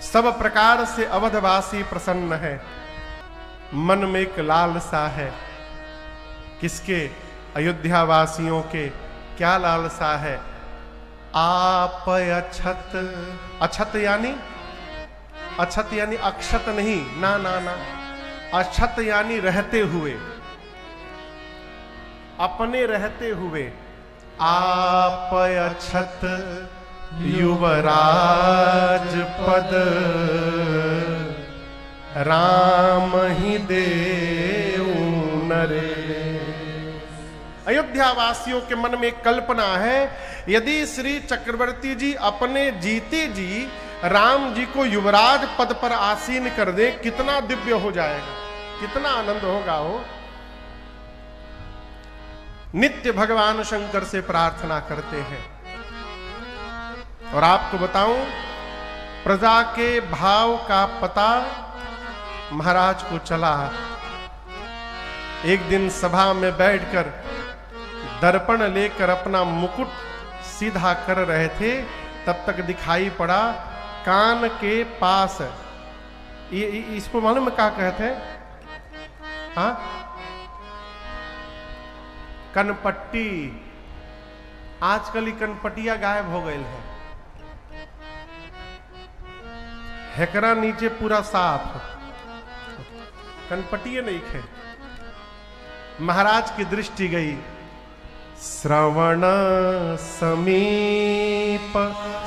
सब प्रकार से अवधवासी प्रसन्न है। मन में एक लालसा है। किसके? अयोध्या वासियों के। क्या लालसा है? आप अछत, अछत यानी अक्षत नहीं, ना ना ना, अछत यानी रहते हुए, अपने रहते हुए। आप अछत युवराज पद, राम ही देऊ नरे। अयोध्या वासियों के मन में कल्पना है, यदि श्री चक्रवर्ती जी अपने जीते जी राम जी को युवराज पद पर आसीन कर दे, कितना दिव्य हो जाएगा, कितना आनंद होगा। हो नित्य भगवान शंकर से प्रार्थना करते हैं। और आपको बताऊं, प्रजा के भाव का पता महाराज को चला। एक दिन सभा में बैठकर दर्पण लेकर अपना मुकुट सीधा कर रहे थे, तब तक दिखाई पड़ा कान के पास, ये इसको मालूम क्या कहते हैं? हाँ, कनपट्टी। आजकल कनपटिया गायब हो गए है। हेकरा नीचे पूरा साफ, कनपटिया नहीं है। महाराज की दृष्टि गई। श्रवण समीप,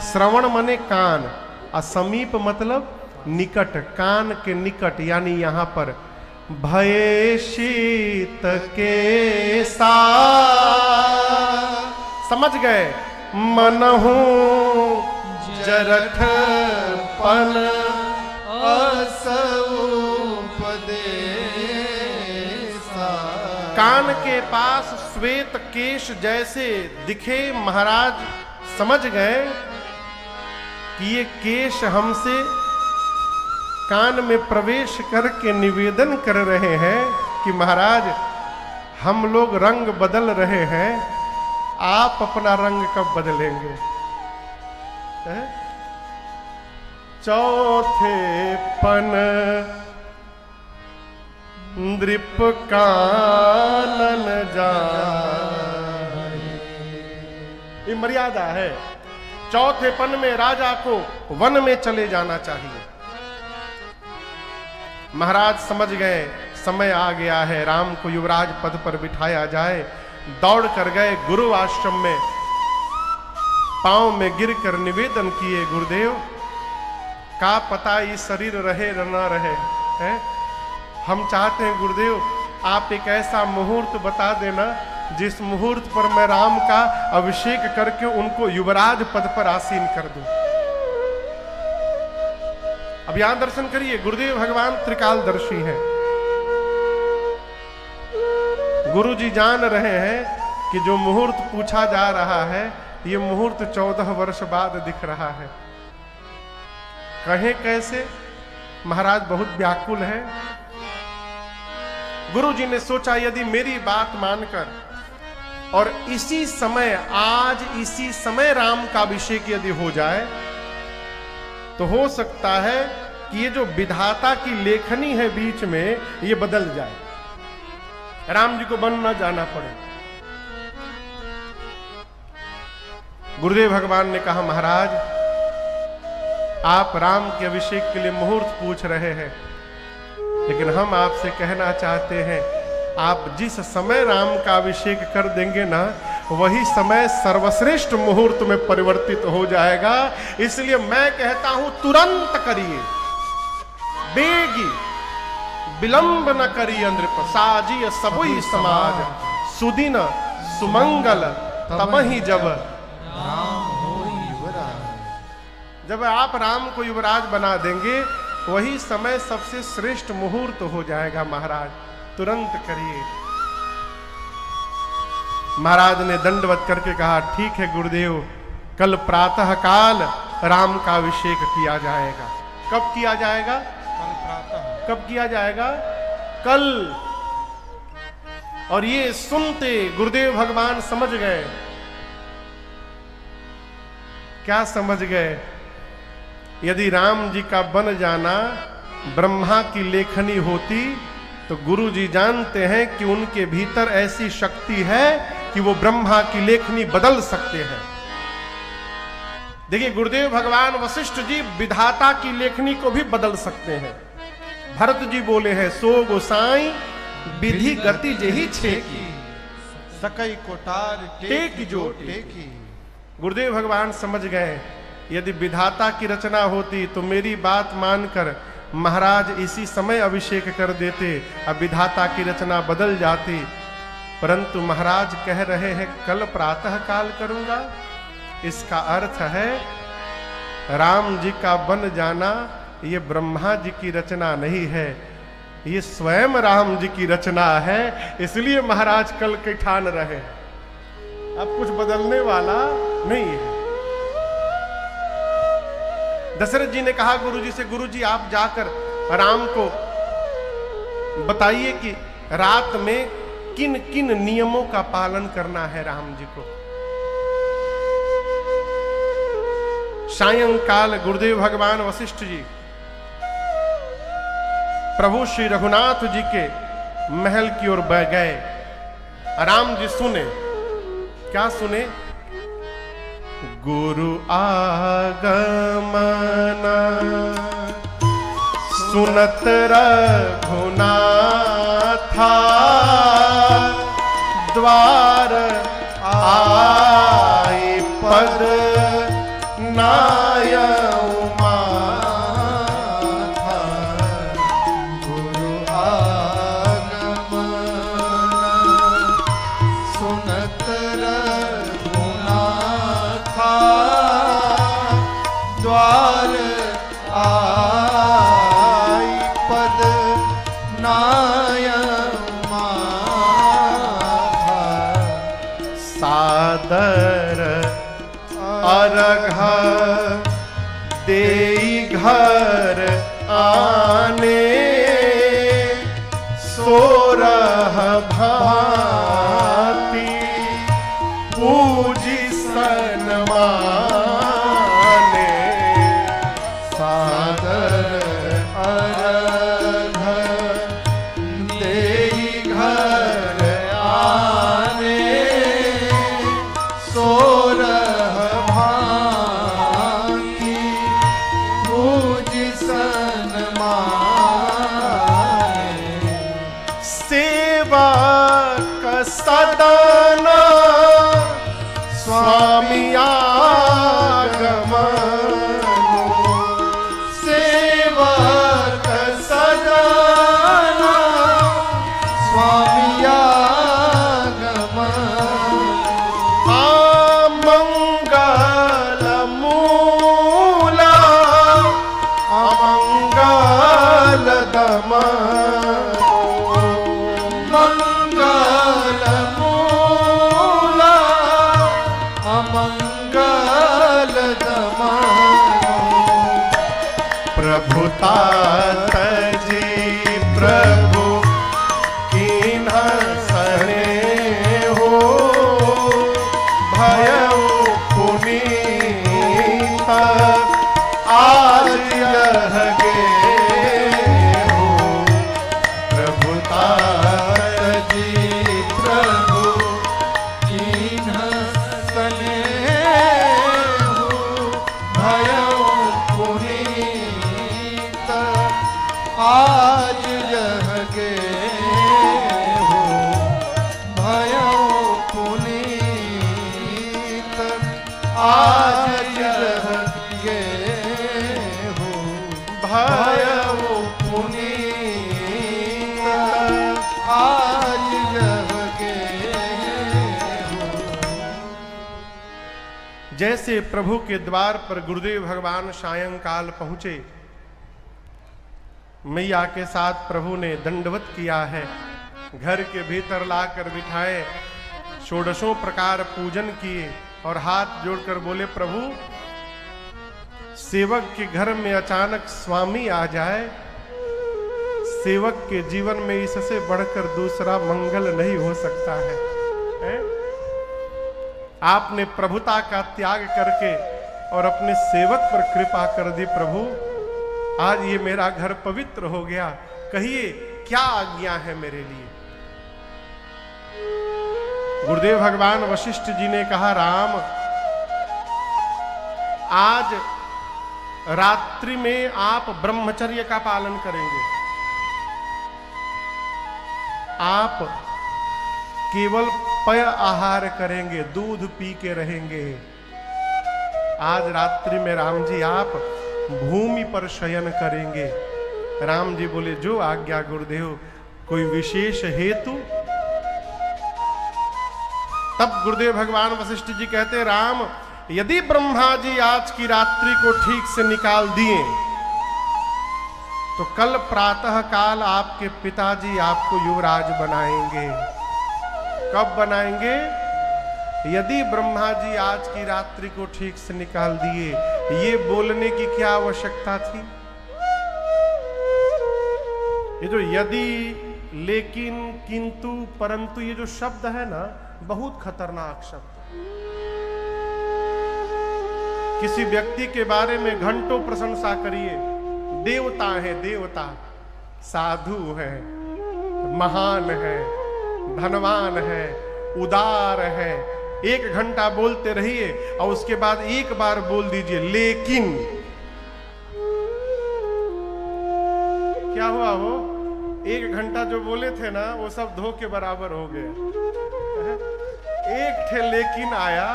श्रवण माने कान, और समीप मतलब निकट, कान के निकट, यानी यहां पर। भय शीत के सा, समझ गए, मनहु जरठ पन कान के पास श्वेत केश जैसे दिखे। महाराज समझ गए कि ये केश हमसे कान में प्रवेश करके निवेदन कर रहे हैं कि महाराज हम लोग रंग बदल रहे हैं, आप अपना रंग कब बदलेंगे? चौथे पन नृप कानन जाए, ये मर्यादा है। चौथे पन में राजा को वन में चले जाना चाहिए। महाराज समझ गए समय आ गया है, राम को युवराज पद पर बिठाया जाए। दौड़ कर गए गुरु आश्रम में, पांव में गिरकर निवेदन किए, गुरुदेव का पता ये शरीर रहे न रहे है, हम चाहते हैं गुरुदेव आप एक ऐसा मुहूर्त बता देना जिस मुहूर्त पर मैं राम का अभिषेक करके उनको युवराज पद पर आसीन कर दूं। अब यहां दर्शन करिए, गुरुदेव भगवान त्रिकालदर्शी हैं। गुरु जी जान रहे हैं कि जो मुहूर्त पूछा जा रहा है ये मुहूर्त 14 वर्ष बाद दिख रहा है। कहें कैसे? महाराज बहुत व्याकुल है। गुरु जी ने सोचा यदि मेरी बात मानकर और इसी समय, आज इसी समय राम का अभिषेक यदि हो जाए तो हो सकता है कि ये जो विधाता की लेखनी है बीच में ये बदल जाए, राम जी को वन न जाना पड़े। गुरुदेव भगवान ने कहा महाराज आप राम के अभिषेक के लिए मुहूर्त पूछ रहे हैं, लेकिन हम आपसे कहना चाहते हैं आप जिस समय राम का अभिषेक कर देंगे ना वही समय सर्वश्रेष्ठ मुहूर्त में परिवर्तित हो जाएगा। इसलिए मैं कहता हूं तुरंत करिए, बेगी विलंब न करिए। नृप साजिय सबुई समाज, सुदिन सुमंगल तमहि जब जब आप राम को युवराज बना देंगे वही समय सबसे श्रेष्ठ मुहूर्त हो जाएगा। महाराज तुरंत करिए। महाराज ने दंडवत करके कहा ठीक है गुरुदेव, कल प्रातः काल राम का अभिषेक किया जाएगा। कब किया जाएगा? कल प्रातः। कब किया जाएगा? कल। और ये सुनते गुरुदेव भगवान समझ गए। क्या समझ गए? यदि राम जी का बन जाना ब्रह्मा की लेखनी होती तो गुरु जी जानते हैं कि उनके भीतर ऐसी शक्ति है कि वो ब्रह्मा की लेखनी बदल सकते हैं। देखिए, गुरुदेव भगवान वशिष्ठ जी विधाता की लेखनी को भी बदल सकते हैं। भरत जी बोले हैं, सो गोसाई विधि गति जही छेकी, सकई कोटार टेक जो टेकी। गुरुदेव भगवान समझ गए, यदि विधाता की रचना होती तो मेरी बात मानकर महाराज इसी समय अभिषेक कर देते, अब विधाता की रचना बदल जाती। परंतु महाराज कह रहे हैं कल प्रातः काल करूंगा। इसका अर्थ है राम जी का बन जाना ये ब्रह्मा जी की रचना नहीं है, ये स्वयं राम जी की रचना है। इसलिए महाराज कल के ठान रहे, अब कुछ बदलने वाला नहीं है। दशरथ जी ने कहा गुरु जी से, गुरु जी आप जाकर राम को बताइए कि रात में किन किन नियमों का पालन करना है राम जी को। सायंकाल गुरुदेव भगवान वशिष्ठ जी प्रभु श्री रघुनाथ जी के महल की ओर बह गए। राम जी सुने, क्या सुने? गुरु आगमना सुनत रघुनाथा, द्वार आए पद नायऊ माथा। गुरु आगमना सुनत रघुनाथा, द्वार आई पद नायऊ माथा। सादर अर्घ देई घर आने, सोरह भांति पूजी सन्माने। सादर अर्घ देई घर आने, सोरह भांति पूजी सन्माने। सेवा का सदना स्वामी आगमनु, सेवा का सदना स्वामी आगमनु। अमंगल मूला अमंगल दमनु, मंगल मूला अमंगल दमनु। प्रभुतात जी प्रभु कीन्ह सने हो, भयउ पुनीत आज यह गे हो। प्रभुतात जी प्रभु कीन्ह सने हो, भयउ पुनीत आज यह गे हो। भयउ पुनीत आज यह गे हो। भयउ पुनीत आज यह गे हो। जैसे प्रभु के द्वार पर गुरुदेव भगवान सायंकाल पहुंचे, मैया के साथ प्रभु ने दंडवत किया है, घर के भीतर लाकर बिठाए, षोडशों प्रकार पूजन किए और हाथ जोड़कर बोले, प्रभु सेवक के घर में अचानक स्वामी आ जाए, सेवक के जीवन में इससे बढ़कर दूसरा मंगल नहीं हो सकता है? आपने प्रभुता का त्याग करके और अपने सेवक पर कृपा कर दी। प्रभु आज ये मेरा घर पवित्र हो गया, कहिए क्या आज्ञा है मेरे लिए। गुरुदेव भगवान वशिष्ठ जी ने कहा, राम आज रात्रि में आप ब्रह्मचर्य का पालन करेंगे। आप केवल पेय आहार करेंगे, दूध पी के रहेंगे। आज रात्रि में राम जी आप भूमि पर शयन करेंगे। राम जी बोले, जो आज्ञा गुरुदेव। कोई विशेष हेतु? तब गुरुदेव भगवान वशिष्ठ जी कहते, राम यदि ब्रह्मा जी आज की रात्रि को ठीक से निकाल दिए तो कल प्रातः काल आपके पिताजी आपको युवराज बनाएंगे। कब बनाएंगे? यदि ब्रह्मा जी आज की रात्रि को ठीक से निकाल दिए। ये बोलने की क्या आवश्यकता थी? ये जो यदि, लेकिन, किंतु, परंतु, ये जो शब्द है ना, बहुत खतरनाक शब्द। किसी व्यक्ति के बारे में घंटों प्रशंसा करिए, देवता है, देवता, साधु है, महान है, धनवान है, उदार है, 1 घंटा बोलते रहिए और उसके बाद एक बार बोल दीजिए लेकिन। क्या हुआ? हो 1 घंटा जो बोले थे ना, वो सब धो के बराबर हो गया। एक ठे लेकिन आया,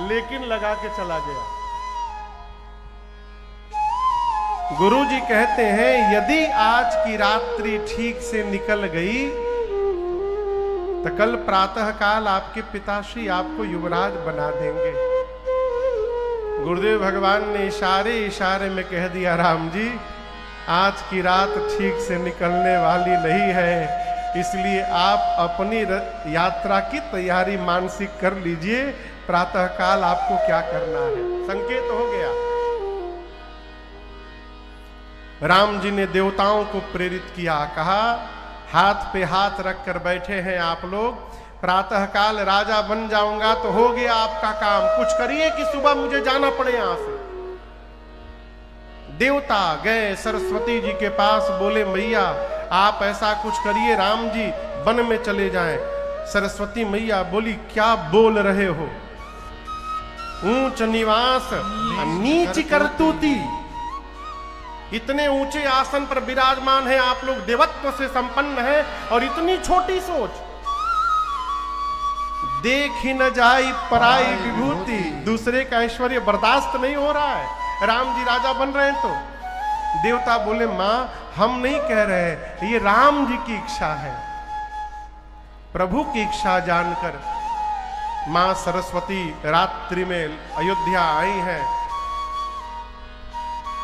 लेकिन लगा के चला गया। गुरु जी कहते हैं, यदि आज की रात्रि ठीक से निकल गई तो कल प्रातः काल आपके पिताश्री आपको युवराज बना देंगे। गुरुदेव भगवान ने इशारे इशारे में कह दिया, राम जी आज की रात ठीक से निकलने वाली नहीं है, इसलिए आप अपनी यात्रा की तैयारी मानसिक कर लीजिए। प्रातः काल आपको क्या करना है, संकेत हो गया। राम जी ने देवताओं को प्रेरित किया, कहा हाथ पे हाथ रखकर बैठे हैं आप लोग, प्रातः काल राजा बन जाऊंगा तो हो गया आपका काम। कुछ करिए कि सुबह मुझे जाना पड़े यहां से। देवता गए सरस्वती जी के पास, बोले मैया आप ऐसा कुछ करिए, राम जी वन में चले जाएं। सरस्वती मैया बोली, क्या बोल रहे हो? ऊंच निवास नीच करतूती। इतने ऊंचे आसन पर विराजमान है आप लोग, देवत्व से संपन्न है, और इतनी छोटी सोच। देख ही न जाई पराई विभूति। दूसरे का ऐश्वर्य बर्दाश्त नहीं हो रहा है, राम जी राजा बन रहे हैं तो। देवता बोले, मां हम नहीं कह रहे, ये राम जी की इच्छा है। प्रभु की इच्छा जानकर मां सरस्वती रात्रि में अयोध्या आई हैं।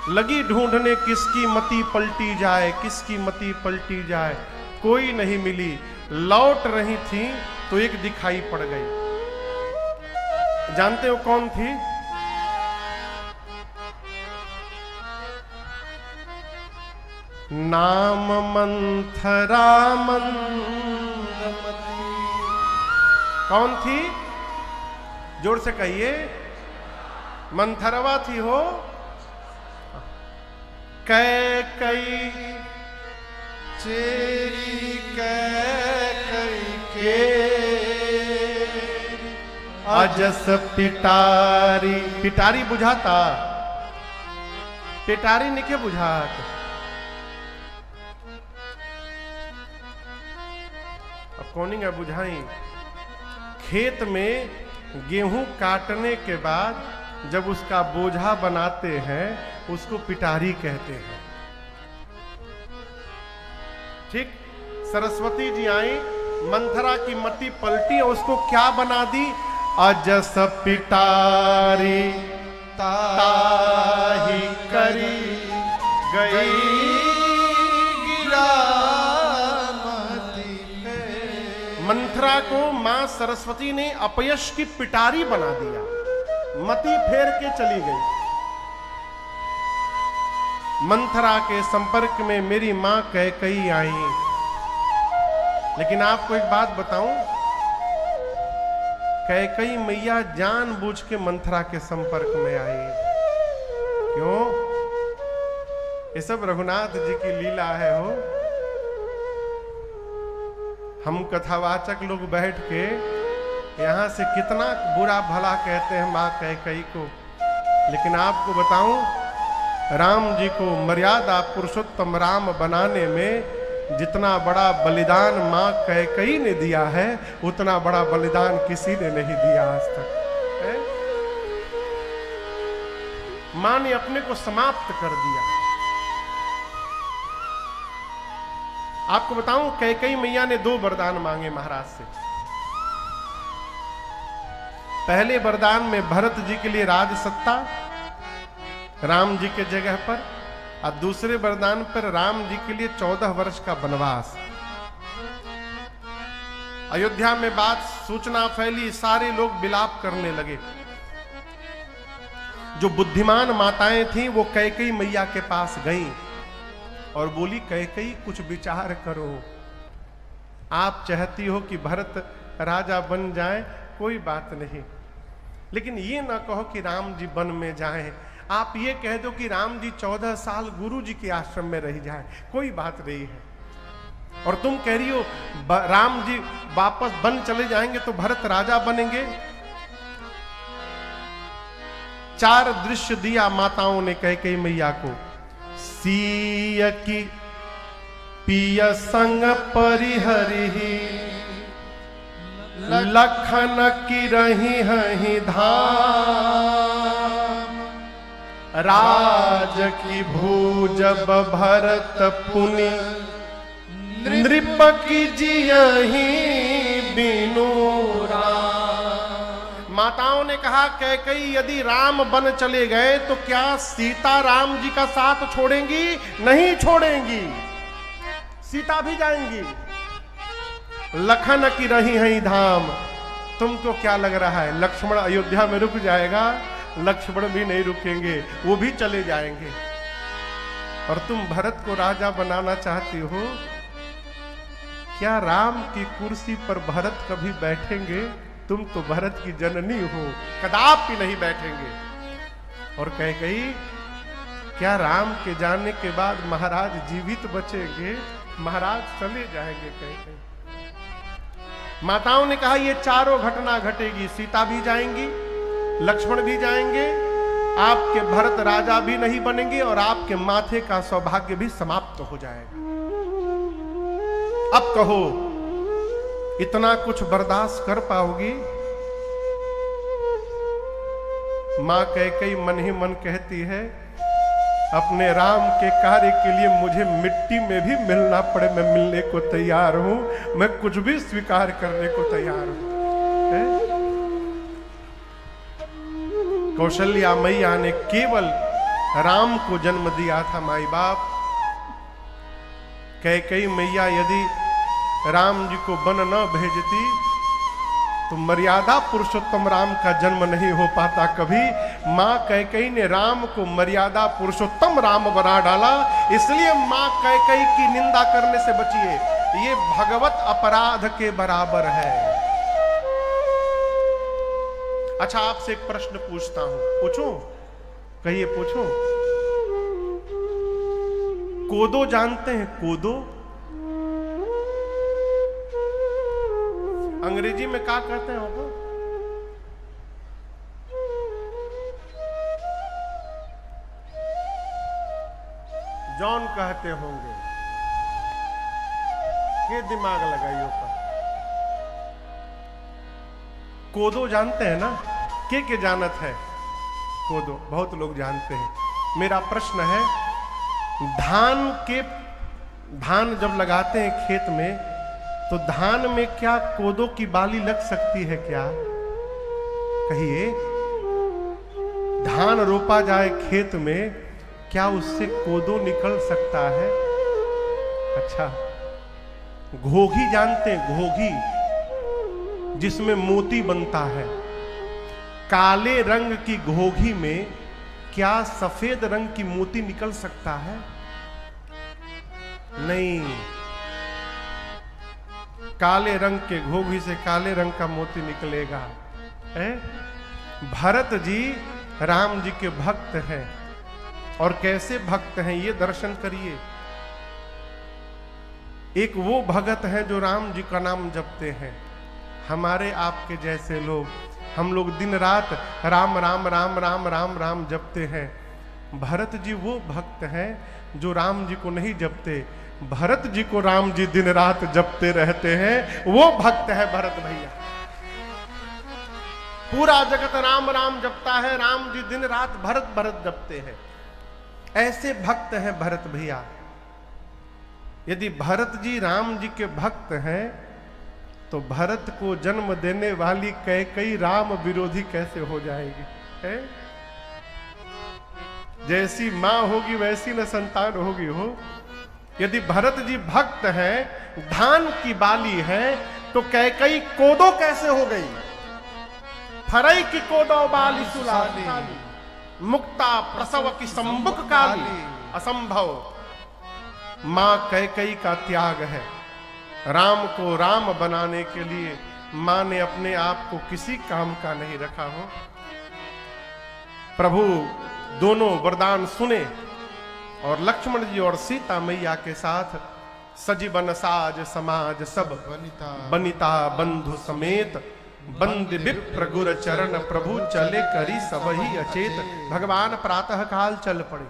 लगी ढूंढने किसकी मति पलटी जाए, किसकी मति पलटी जाए, कोई नहीं मिली। लौट रही थी तो एक दिखाई पड़ गई। जानते हो कौन थी? नाम मंथरा मंदमती। कौन थी? जोर से कहिए। मंथरवा थी हो। कैकई चेरी कैकई के अजस पिटारी। पिटारी बुझाता? पिटारी निके बुझात। अब कौनी है बुझाई? खेत में गेहूं काटने के बाद जब उसका बोझा बनाते हैं उसको पिटारी कहते हैं। ठीक, सरस्वती जी आई, मंथरा की मति पलटी और उसको क्या बना दी? अजस पिटारी ताही करी गई मंथरा को मां सरस्वती ने अपयश की पिटारी बना दिया, मति फेर के चली गई। मंथरा के संपर्क में मेरी मां कैकई आई। लेकिन आपको एक बात बताऊं, कैकेयी मैया जानबूझ के मंथरा के संपर्क में आई। क्यों? ये सब रघुनाथ जी की लीला है हो। हम कथावाचक लोग बैठ के यहां से कितना बुरा भला कहते हैं मां कैकेयी को, लेकिन आपको बताऊं, राम जी को मर्यादा पुरुषोत्तम राम बनाने में जितना बड़ा बलिदान मां कैकेयी ने दिया है, उतना बड़ा बलिदान किसी ने नहीं दिया आज तक है? मां ने अपने को समाप्त कर दिया। आपको बताऊं, कैकेयी मैया ने 2 वरदान मांगे महाराज से। पहले वरदान में भरत जी के लिए राज सत्ता राम जी के जगह पर, और दूसरे वरदान पर राम जी के लिए 14 वर्ष का वनवास। अयोध्या में बात सूचना फैली, सारे लोग विलाप करने लगे। जो बुद्धिमान माताएं थीं वो कैकेयी मैया के पास गईं और बोली, कैकेयी कुछ विचार करो, आप चाहती हो कि भरत राजा बन जाए, कोई बात नहीं, लेकिन ये ना कहो कि राम जी वन में जाएं। आप ये कह दो कि राम जी 14 साल गुरु जी के आश्रम में रह जाए, कोई बात नहीं है। और तुम कह रही हो राम जी वापस वन चले जाएंगे तो भरत राजा बनेंगे। 4 दृश्य दिया माताओं ने कैकेयी मैया को। सीय की पिय संग परिहरि, लखन की रही हहीं धाम, राज की भूजब भरत पुनि, नृप की जियहि बिनु राम। माताओं ने कहा, कैकेयी यदि राम बन चले गए तो क्या सीता राम जी का साथ छोड़ेंगी? नहीं छोड़ेंगी, सीता भी जाएंगी। लखन की रही हैं धाम, तुमको क्या लग रहा है लक्ष्मण अयोध्या में रुक जाएगा? लक्ष्मण भी नहीं रुकेंगे, वो भी चले जाएंगे। और तुम भरत को राजा बनाना चाहती हो, क्या राम की कुर्सी पर भरत कभी बैठेंगे? तुम तो भरत की जननी हो, कदापि नहीं बैठेंगे। और कैकेयी, क्या राम के जाने के बाद महाराज जीवित बचेंगे? महाराज चले जाएंगे। कैकेयी माताओं ने कहा, ये चारों घटना घटेगी, सीता भी जाएंगी, लक्ष्मण भी जाएंगे, आपके भरत राजा भी नहीं बनेंगे और आपके माथे का सौभाग्य भी समाप्त हो जाएगा। अब कहो, इतना कुछ बर्दाश्त कर पाओगी? मां कैकेयी मन ही मन कहती है, अपने राम के कार्य के लिए मुझे मिट्टी में भी मिलना पड़े, मैं मिलने को तैयार हूं, मैं कुछ भी स्वीकार करने को तैयार हूं। कौशल्या मैया ने केवल राम को जन्म दिया था, माई बाप। कैकेयी मैया यदि राम जी को वन न भेजती तो मर्यादा पुरुषोत्तम राम का जन्म नहीं हो पाता कभी। मां कैकेयी ने राम को मर्यादा पुरुषोत्तम राम बना डाला, इसलिए मां कैकेयी की निंदा करने से बचिए, ये भगवत अपराध के बराबर है। अच्छा, आपसे एक प्रश्न पूछता हूं, पूछूं? कहिए, पूछूं? कोदो जानते हैं? कोदो अंग्रेजी में क्या कहते हैं वो? जॉन कहते होंगे। ये दिमाग लगाइयो पर। कोदो जानते हैं ना? के जानत है कोदो? बहुत लोग जानते हैं। मेरा प्रश्न है, धान जब लगाते हैं खेत में, तो धान में क्या कोदो की बाली लग सकती है क्या? कहिए, धान रोपा जाए खेत में, क्या उससे कोदो निकल सकता है? अच्छा, घोघी जानते हैं? घोघी, जिसमें मोती बनता है। काले रंग की घोघी में क्या सफेद रंग की मोती निकल सकता है? नहीं, काले रंग के घोघी से काले रंग का मोती निकलेगा। है? भरत जी राम जी के भक्त हैं, और कैसे भक्त हैं ये दर्शन करिए। एक वो भगत हैं जो राम जी का नाम जपते हैं। हमारे आपके जैसे लोग, हम लोग दिन रात राम राम राम राम राम राम जपते हैं। भरत जी वो भक्त हैं जो राम जी को नहीं जपते, भरत जी को राम जी दिन रात जपते रहते हैं। वो भक्त है भरत भैया। पूरा जगत राम राम जपता है, राम जी दिन रात भरत भरत जपते हैं। ऐसे भक्त हैं भरत भैया। यदि भरत जी राम जी के भक्त हैं तो भरत को जन्म देने वाली कैकेयी राम विरोधी कैसे हो जाएगी? है? जैसी मां होगी वैसी न संतान होगी हो। यदि भरत जी भक्त हैं, धान की बाली है, तो कैकेयी कोदो कैसे हो गई? फरई की कोदो बाली सुलाली, मुक्ता प्रसव की संबुक काली, असंभव। मां कैकेयी का त्याग है। राम को राम बनाने के लिए मां ने अपने आप को किसी काम का नहीं रखा हो। प्रभु दोनों वरदान सुने और लक्ष्मण जी और सीता मैया के साथ सजीवन साज समाज सब बनिता बंधु समेत, बंद विप्र गुर चरण प्रभु चले करी सबही अचेत। भगवान प्रातः काल चल पड़े।